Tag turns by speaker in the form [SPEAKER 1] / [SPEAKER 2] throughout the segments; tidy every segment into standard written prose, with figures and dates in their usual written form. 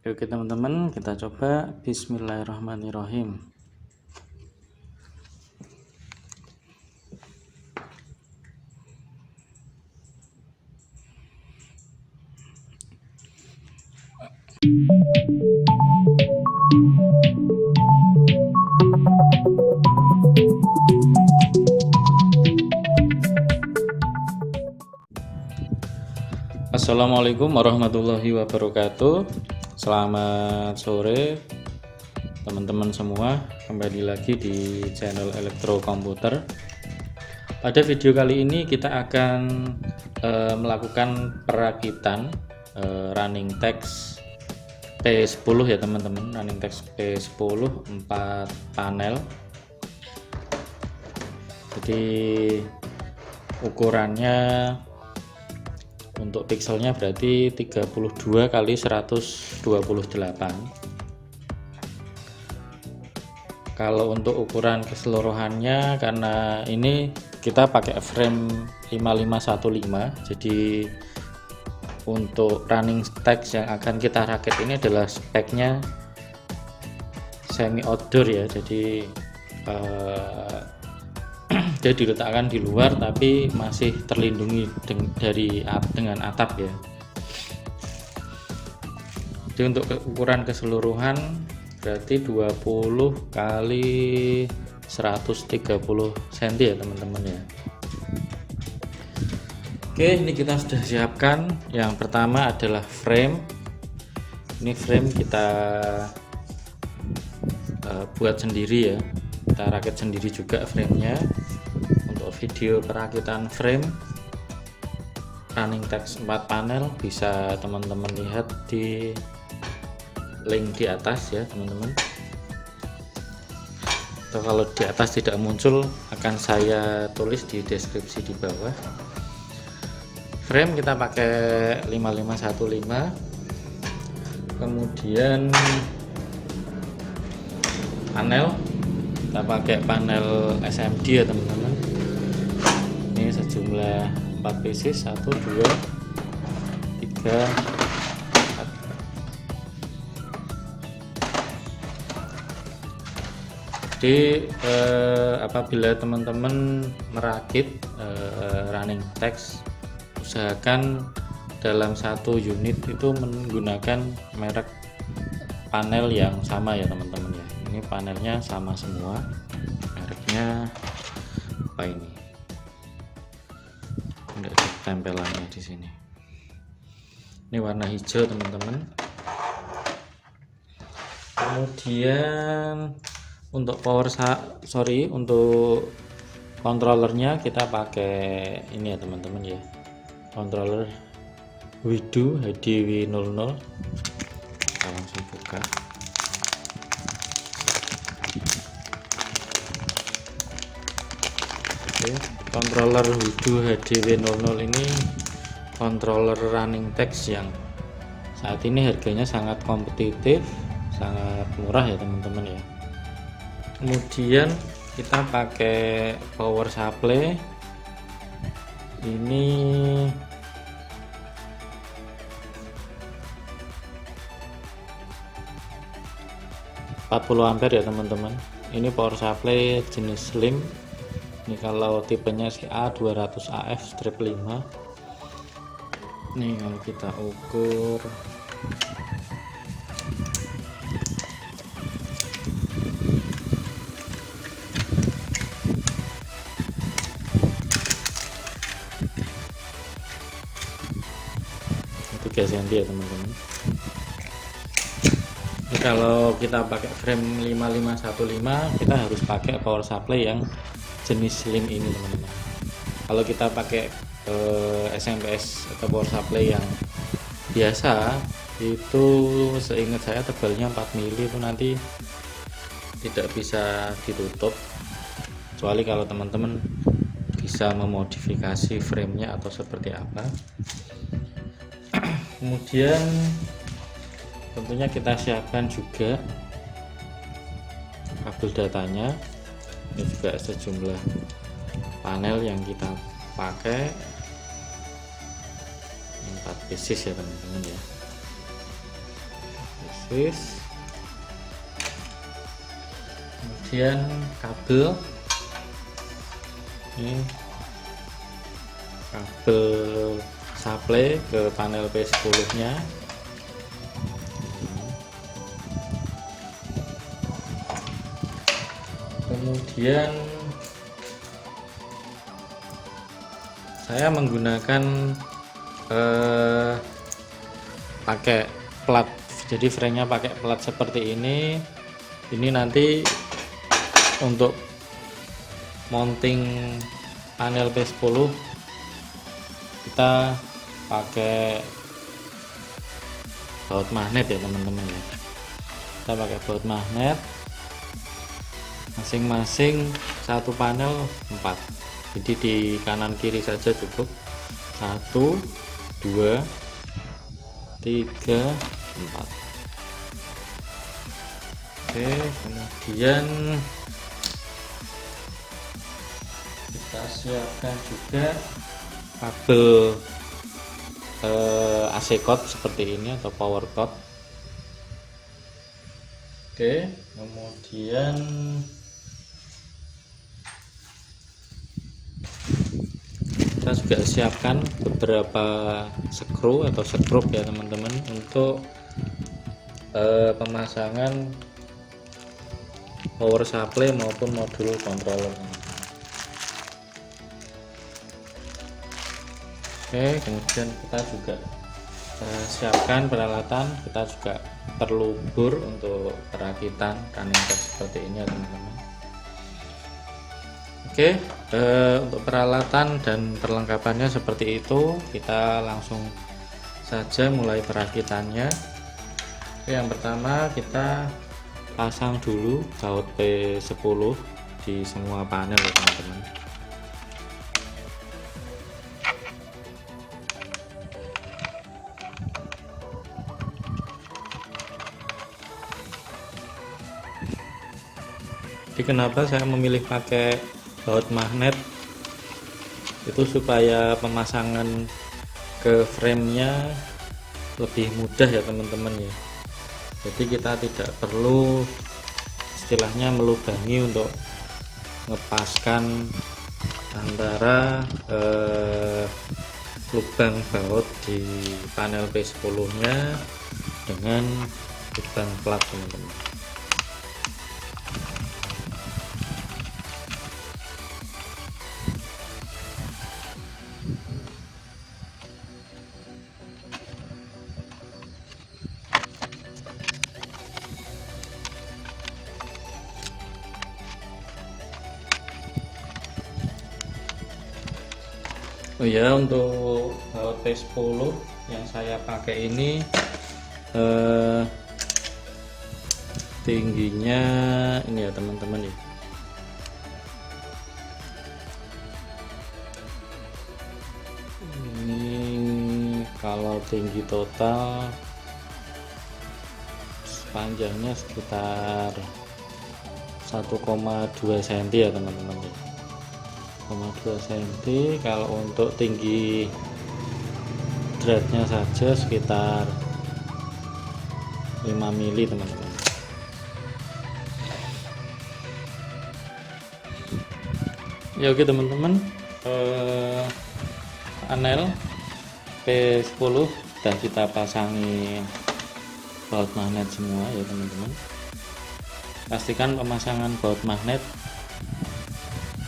[SPEAKER 1] Oke teman-teman, kita coba. Bismillahirrahmanirrahim. Assalamualaikum warahmatullahi wabarakatuh. Selamat sore teman-teman semua, kembali lagi di channel Elektro Komputer. Pada video kali ini kita akan melakukan perakitan running text P10 ya teman-teman. Running text P10 4 panel. Jadi ukurannya untuk pixelnya berarti 32 kali 128. Kalau untuk ukuran keseluruhannya, karena ini kita pakai frame 5515, jadi untuk running text yang akan kita rakit ini adalah speknya semi outdoor ya, jadi dia diletakkan di luar tapi masih terlindungi dengan atap ya. Jadi untuk ukuran keseluruhan berarti 20 kali 130 cm ya teman-teman ya. Oke, ini kita sudah siapkan. Yang pertama adalah frame. Ini frame kita buat sendiri ya, kita rakit sendiri juga framenya. Video perakitan frame running text 4 panel bisa teman-teman lihat di link di atas ya teman-teman, atau kalau di atas tidak muncul akan saya tulis di deskripsi di bawah. Frame kita pakai 5515, kemudian panel kita pakai panel SMD ya teman-teman. Ini sejumlah 4 pieces, 1, 2, 3, 4. Jadi apabila teman-teman merakit running text, usahakan dalam satu unit itu menggunakan merek panel yang sama ya teman-teman ya. Ini panelnya sama semua, mereknya apa ini? Enggak ada tempelannya di sini. Ini warna hijau teman-teman. Kemudian untuk untuk controllernya kita pakai ini ya teman-teman ya, controller Widu HDW00. Kita langsung buka. Oke, controller Widu HDW00 ini controller running text yang saat ini harganya sangat kompetitif, sangat murah ya teman-teman ya. Kemudian kita pakai power supply, ini ampere ya teman-teman. Ini power supply jenis slim. Ini kalau tipenya CA 200 AF strip 5. Nih kalau kita ukur itu 3 cm ya teman-teman. Ini kalau kita pakai frame 5515, kita harus pakai power supply yang jenis slim ini teman-teman. Kalau kita pakai SMS atau power supply yang biasa itu, seingat saya tebalnya 4 mili, itu nanti tidak bisa ditutup, kecuali kalau teman-teman bisa memodifikasi framenya atau seperti apa. Kemudian tentunya kita siapkan juga kabel datanya. Ini juga sejumlah panel yang kita pakai, 4 pieces ya teman-teman ya. Fuse, kemudian kabel, ini kabel supply ke panel P10 nya. Kemudian saya menggunakan pakai plat, jadi frame-nya pakai plat seperti ini. Ini nanti untuk mounting panel P10 kita pakai baut magnet ya teman-teman ya. Kita pakai baut magnet, masing-masing satu panel 4, jadi di kanan kiri saja cukup. 1 2 3 4. Oke, kemudian kita siapkan juga kabel AC cord seperti ini atau power cord. Oke, kemudian kita juga siapkan beberapa skru atau skrup ya teman-teman untuk pemasangan power supply maupun modul controller. Oke, kemudian kita juga siapkan peralatan. Kita juga perlu bor untuk perakitan running test seperti ini ya teman-teman. Oke, untuk peralatan dan perlengkapannya seperti itu. Kita langsung saja mulai perakitannya. Oke, yang pertama kita pasang dulu baut P10 di semua panel ya teman-teman. Jadi kenapa saya memilih pakai baut magnet itu supaya pemasangan ke frame-nya lebih mudah ya teman-teman ya. Jadi kita tidak perlu istilahnya melubangi untuk ngepaskan antara lubang baut di panel P10 nya dengan lubang plat teman-teman. Oh ya, untuk baut P10 yang saya pakai ini tingginya ini ya teman-teman ya. Ini kalau tinggi total panjangnya sekitar 1,2 cm ya teman-teman ya. 1,2 cm. Kalau untuk tinggi dratnya saja sekitar 5 mili teman-teman. Ya oke teman-teman, panel P10 sudah kita pasangi baut magnet semua ya teman-teman. Pastikan pemasangan baut magnet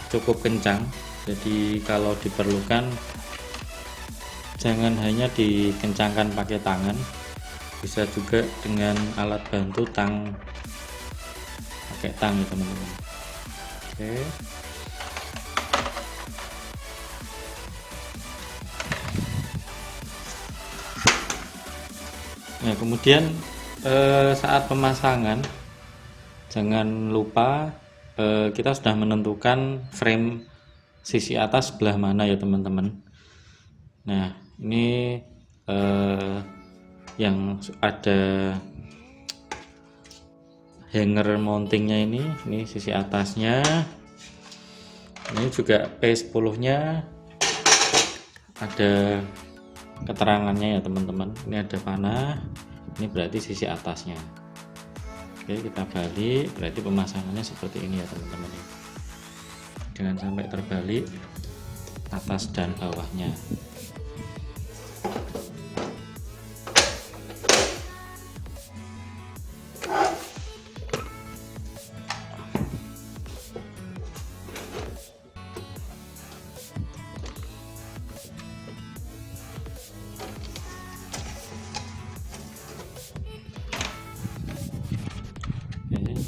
[SPEAKER 1] cukup kencang, jadi kalau diperlukan jangan hanya dikencangkan pakai tangan, bisa juga dengan alat bantu tang, pakai tang ya teman-teman. Oke, nah kemudian saat pemasangan jangan lupa kita sudah menentukan frame sisi atas sebelah mana ya teman-teman. Nah ini yang ada hanger mountingnya, ini sisi atasnya. Ini juga P10 nya ada keterangannya ya teman-teman. Ini ada panah, ini berarti sisi atasnya. Oke, kita balik, berarti pemasangannya seperti ini ya teman-teman ya. Jangan sampai terbalik atas dan bawahnya.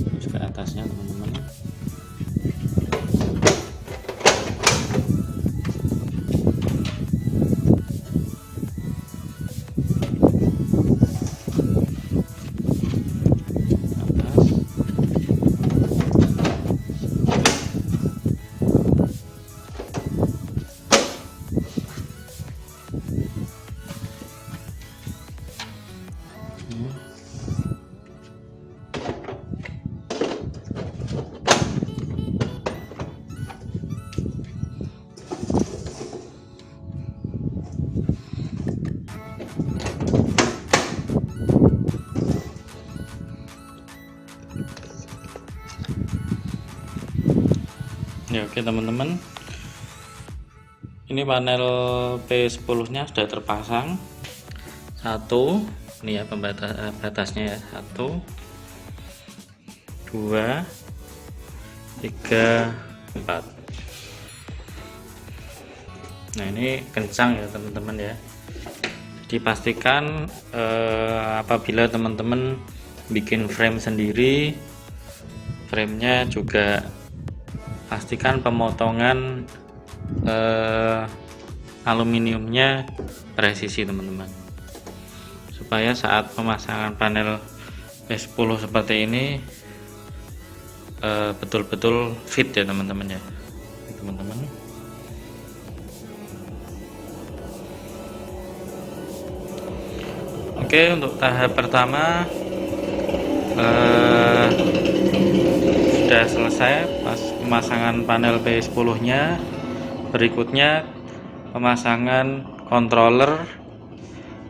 [SPEAKER 1] Terus ke atasnya teman-teman. Ya, oke teman-teman, ini panel P10 nya sudah terpasang. Satu, ini ya batasnya ya, 1 2 3 4. Nah, ini kencang ya teman-teman ya. Dipastikan apabila teman-teman bikin frame sendiri, framenya juga pastikan pemotongan aluminiumnya presisi teman-teman, supaya saat pemasangan panel P10 seperti ini betul-betul fit ya teman-teman ya. Teman-teman, oke, untuk tahap pertama sudah selesai pas pemasangan panel P10 nya. Berikutnya pemasangan controller,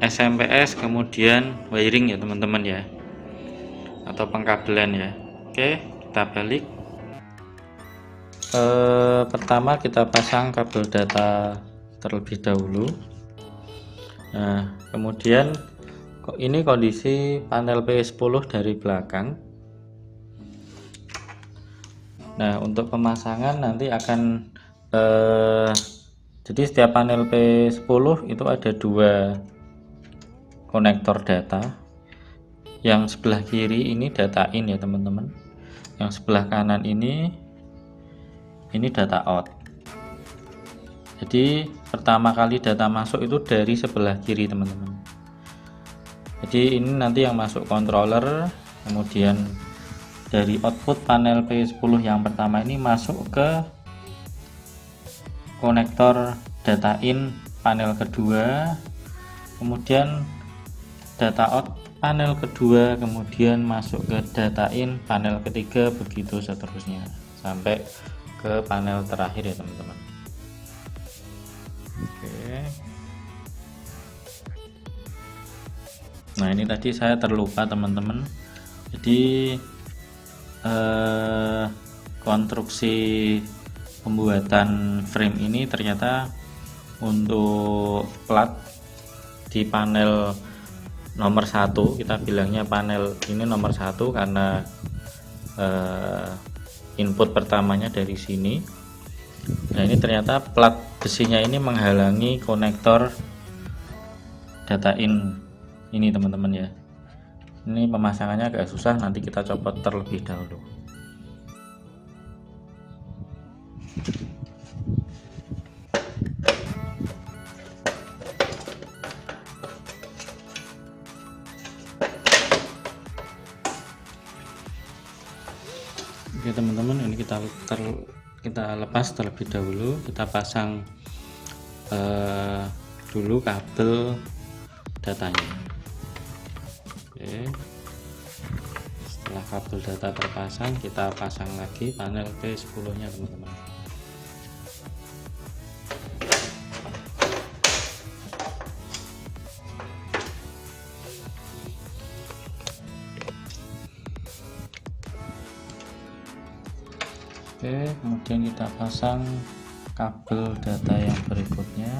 [SPEAKER 1] SMPS, kemudian wiring ya teman-teman ya, atau pengkabelan ya. Oke, kita balik. Pertama kita pasang kabel data terlebih dahulu. Nah, kemudian ini kondisi panel P10 dari belakang. Nah, untuk pemasangan nanti akan jadi setiap panel P10 itu ada 2 konektor data. Yang sebelah kiri ini data in ya teman-teman, yang sebelah kanan ini data out. Jadi pertama kali data masuk itu dari sebelah kiri teman-teman. Jadi ini nanti yang masuk controller, kemudian dari output panel P10 yang pertama ini masuk ke konektor data in panel kedua, kemudian data out panel kedua, kemudian masuk ke data in panel ketiga, begitu seterusnya sampai ke panel terakhir ya teman-teman. Oke. Nah, ini tadi saya terlupa teman-teman. Jadi konstruksi pembuatan frame ini ternyata untuk plat di panel nomor 1, kita bilangnya panel ini nomor 1 karena input pertamanya dari sini. Nah, ini ternyata plat besinya ini menghalangi konektor data in ini teman-teman ya. Ini pemasangannya agak susah, nanti kita copot terlebih dahulu. Oke teman-teman, ini kita lepas terlebih dahulu. Kita pasang dulu kabel datanya. Oke, setelah kabel data terpasang, kita pasang lagi panel P10 nya teman-teman. Oke, kemudian kita pasang kabel data yang berikutnya.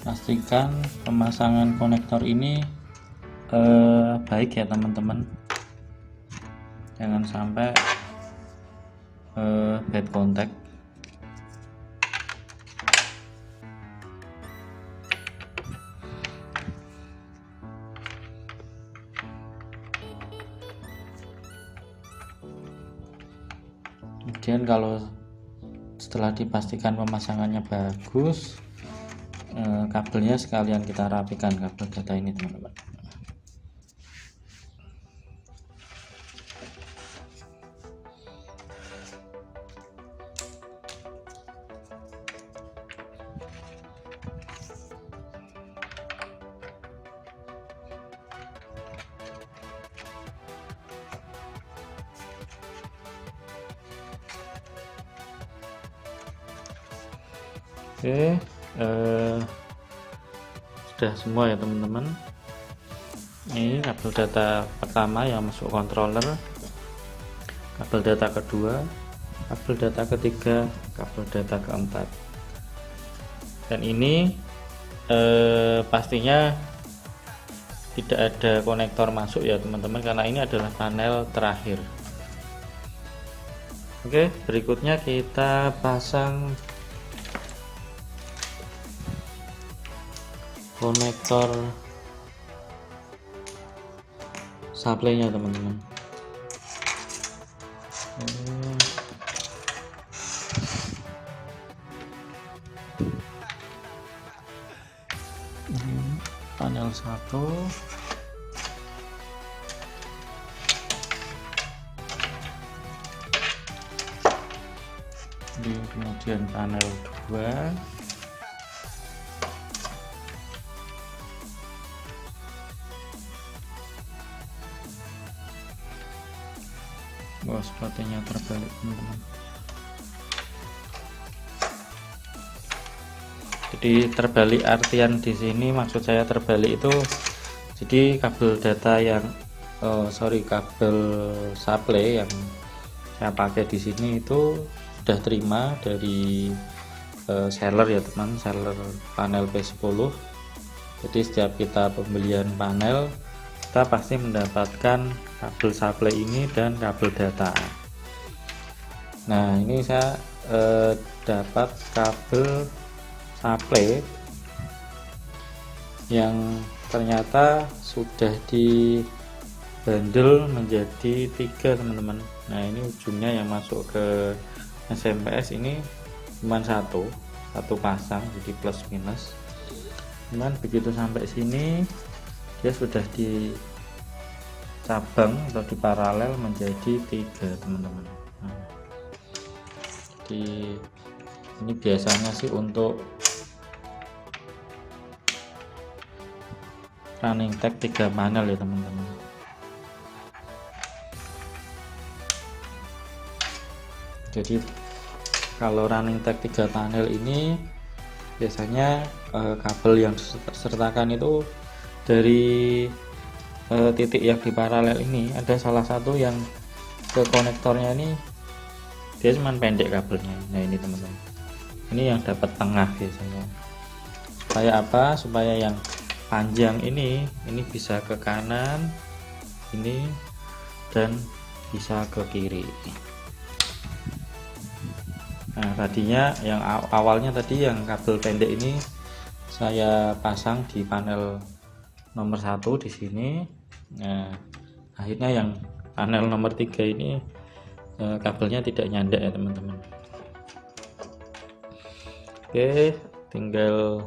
[SPEAKER 1] Pastikan pemasangan konektor ini baik ya teman-teman, jangan sampai bad contact. Kemudian kalau setelah dipastikan pemasangannya bagus, kabelnya sekalian kita rapikan, kabel data ini teman-teman. Oke, sudah semua ya teman-teman. Ini kabel data pertama yang masuk controller, kabel data kedua, kabel data ketiga, kabel data keempat. Dan ini pastinya tidak ada konektor masuk ya teman-teman, karena ini adalah panel terakhir. Oke, berikutnya kita pasang konektor supply-nya teman-teman. Ini panel 1, kemudian panel 2, sepertinya terbalik teman-teman. Jadi terbalik artian di sini, maksud saya terbalik itu jadi kabel data yang kabel supply yang saya pakai di sini itu sudah terima dari seller ya teman, seller panel P10. Jadi setiap kita pembelian panel, kita pasti mendapatkan kabel supply ini dan kabel data. Nah, ini saya dapat kabel supply yang ternyata sudah dibandel menjadi 3 teman-teman. Nah, ini ujungnya yang masuk ke SMPS ini cuma satu pasang, jadi plus minus. Cuman begitu sampai sini dia sudah dicabang atau diparalel menjadi 3 teman-teman. Nah, jadi ini biasanya sih untuk running tag 3 panel ya teman-teman. Jadi kalau running tag 3 panel ini biasanya kabel yang disertakan itu dari titik yang di paralel ini ada salah satu yang ke konektornya ini dia cuma pendek kabelnya. Nah, ini teman-teman, ini yang dapat tengah biasanya. Supaya apa? Supaya yang panjang ini bisa ke kanan ini dan bisa ke kiri. Nah, tadinya yang awalnya tadi yang kabel pendek ini saya pasang di panel nomor 1 di sini. Nah, akhirnya yang panel nomor 3 ini kabelnya tidak nyandak ya teman-teman. Oke, tinggal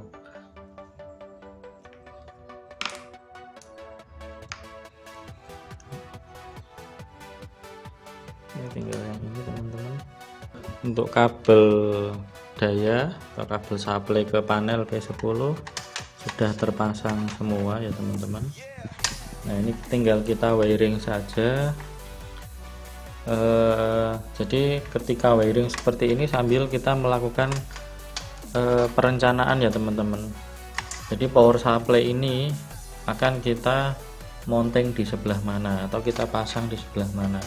[SPEAKER 1] yang ini teman-teman. Untuk kabel daya atau kabel supply ke panel P10 sudah terpasang semua ya teman-teman. Nah ini tinggal kita wiring saja. Jadi ketika wiring seperti ini sambil kita melakukan perencanaan ya teman-teman. Jadi power supply ini akan kita mounting di sebelah mana atau kita pasang di sebelah mana.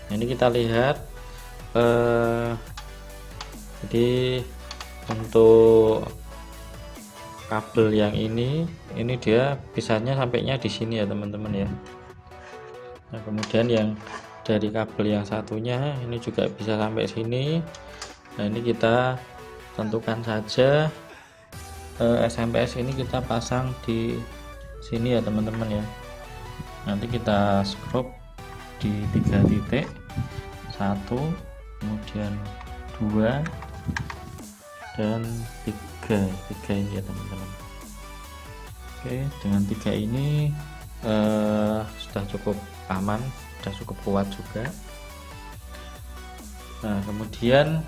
[SPEAKER 1] Nah, ini kita lihat jadi untuk kabel yang ini dia bisanya sampainya di sini ya teman-teman ya. Nah kemudian yang dari kabel yang satunya ini juga bisa sampai sini. Nah ini kita tentukan saja SMPS ini kita pasang di sini ya teman-teman ya. Nanti kita skrup di 3 titik, 1, kemudian 2 dan 3 ini ya teman-teman. Oke, dengan 3 ini sudah cukup aman, sudah cukup kuat juga. Nah kemudian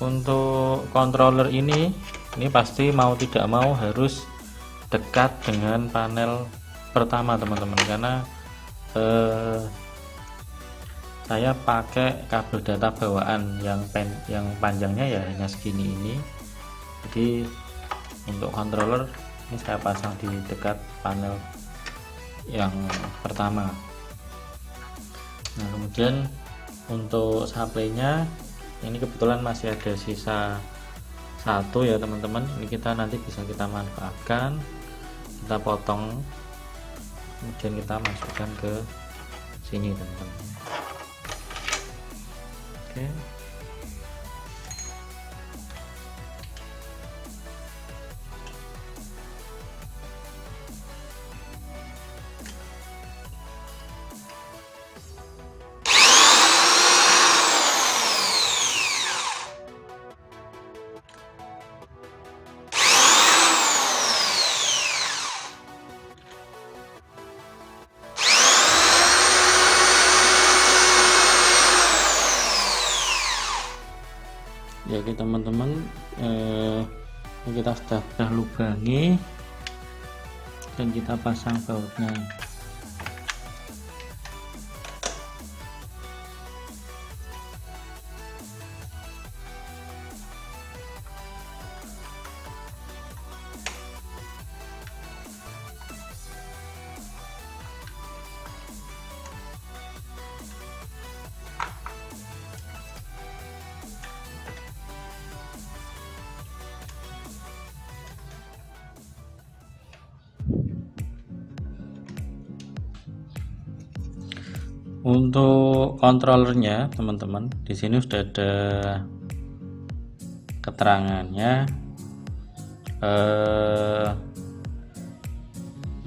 [SPEAKER 1] untuk controller ini pasti mau tidak mau harus dekat dengan panel pertama teman-teman, karena saya pakai kabel data bawaan yang panjangnya ya hanya segini ini. Jadi untuk controller ini saya pasang di dekat panel yang pertama. Nah kemudian untuk supply-nya ini kebetulan masih ada sisa 1 ya teman-teman. Ini kita nanti bisa kita manfaatkan, kita potong, kemudian kita masukkan ke sini teman-teman. Oke. Ya oke teman-teman, kita sudah lubangi dan kita pasang bautnya. Untuk kontrolernya teman-teman, di sini sudah ada keterangannya.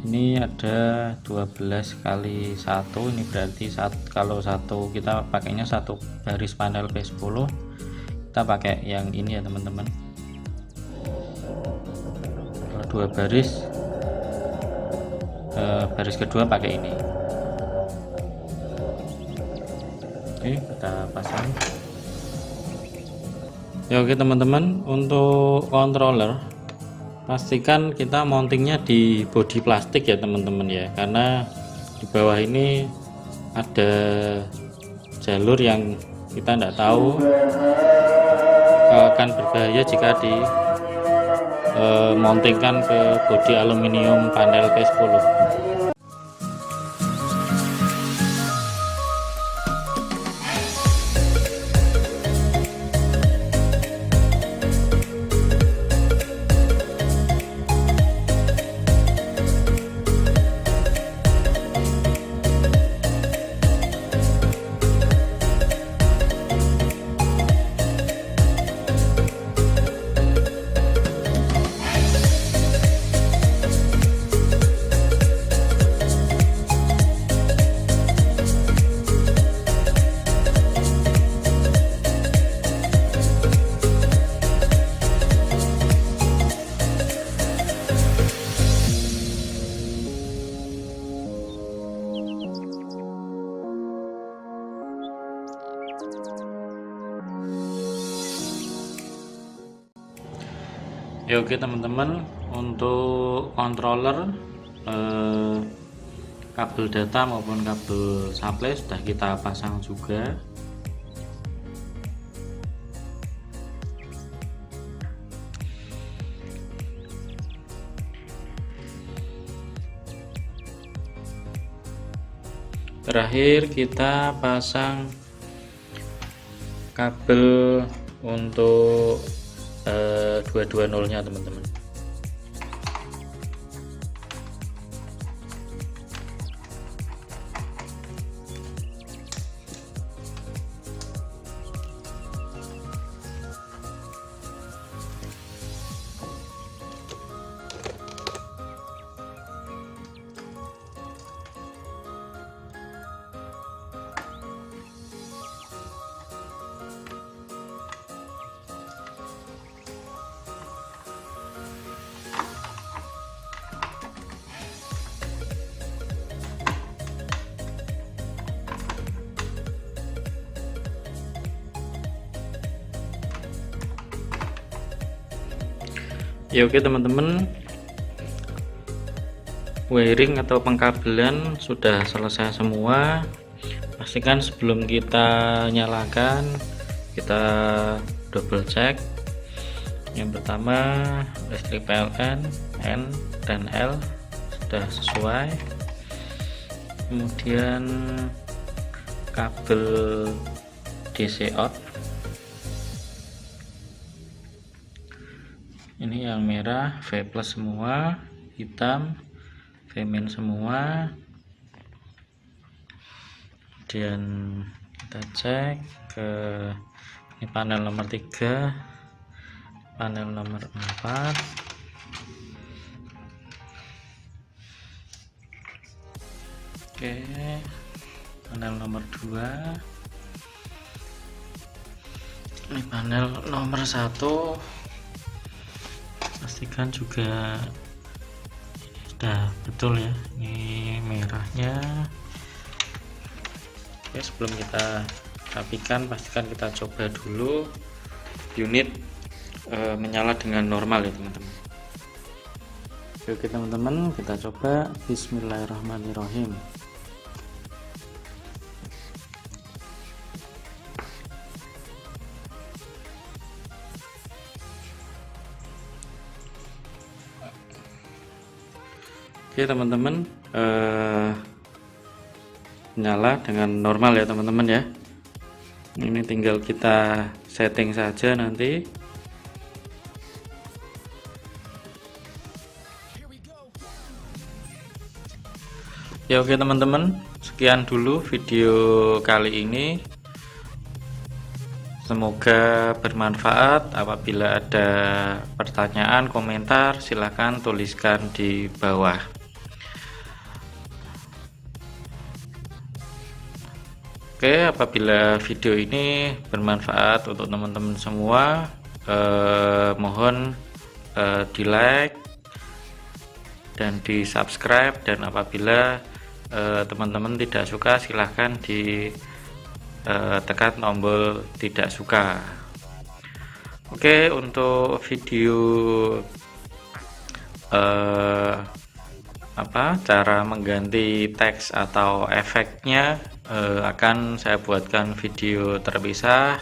[SPEAKER 1] Ini ada 12 kali 1, ini berarti kalau satu kita pakainya satu baris panel P10, kita pakai yang ini ya teman-teman. Kalau 2 baris, baris kedua pakai ini. Oke, kita pasang. Ya oke teman-teman, untuk controller pastikan kita mountingnya di bodi plastik ya teman-teman ya, karena di bawah ini ada jalur yang kita tidak tahu akan berbahaya jika di mountingkan ke bodi aluminium panel P10. Ya oke teman-teman, untuk controller kabel data maupun kabel supply sudah kita pasang juga. Terakhir kita pasang kabel untuk 220 nya teman-teman. Ya oke teman-teman, wiring atau pengkabelan sudah selesai semua. Pastikan sebelum kita nyalakan kita double check. Yang pertama, listrik PLN N dan L sudah sesuai. Kemudian kabel DC out, ini yang merah V plus semua, hitam V min semua. Kemudian kita cek ke ini panel nomor 3, panel nomor 4, oke, panel nomor 2, ini panel nomor 1. Pastikan juga sudah betul ya, ini merahnya. Oke, sebelum kita rapikan pastikan kita coba dulu unit menyala dengan normal ya teman-teman. Oke teman-teman, kita coba. Bismillahirrahmanirrahim. Oke teman-teman, nyala dengan normal ya teman-teman ya. Ini tinggal kita setting saja nanti. Ya oke teman-teman, sekian dulu video kali ini. Semoga bermanfaat. Apabila ada pertanyaan, komentar, silahkan tuliskan di bawah. Oke, apabila video ini bermanfaat untuk teman-teman semua, mohon di like dan di subscribe, dan apabila teman-teman tidak suka silahkan di tekan tombol tidak suka. Oke, untuk video cara mengganti teks atau efeknya akan saya buatkan video terpisah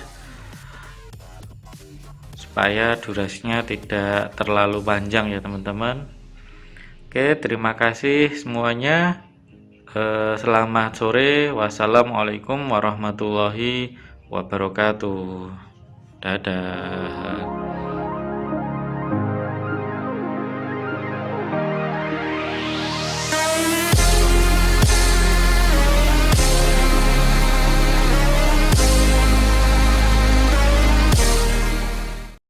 [SPEAKER 1] supaya durasinya tidak terlalu panjang ya teman-teman. Oke, terima kasih semuanya. Selamat sore. Wassalamualaikum warahmatullahi wabarakatuh. Dadah.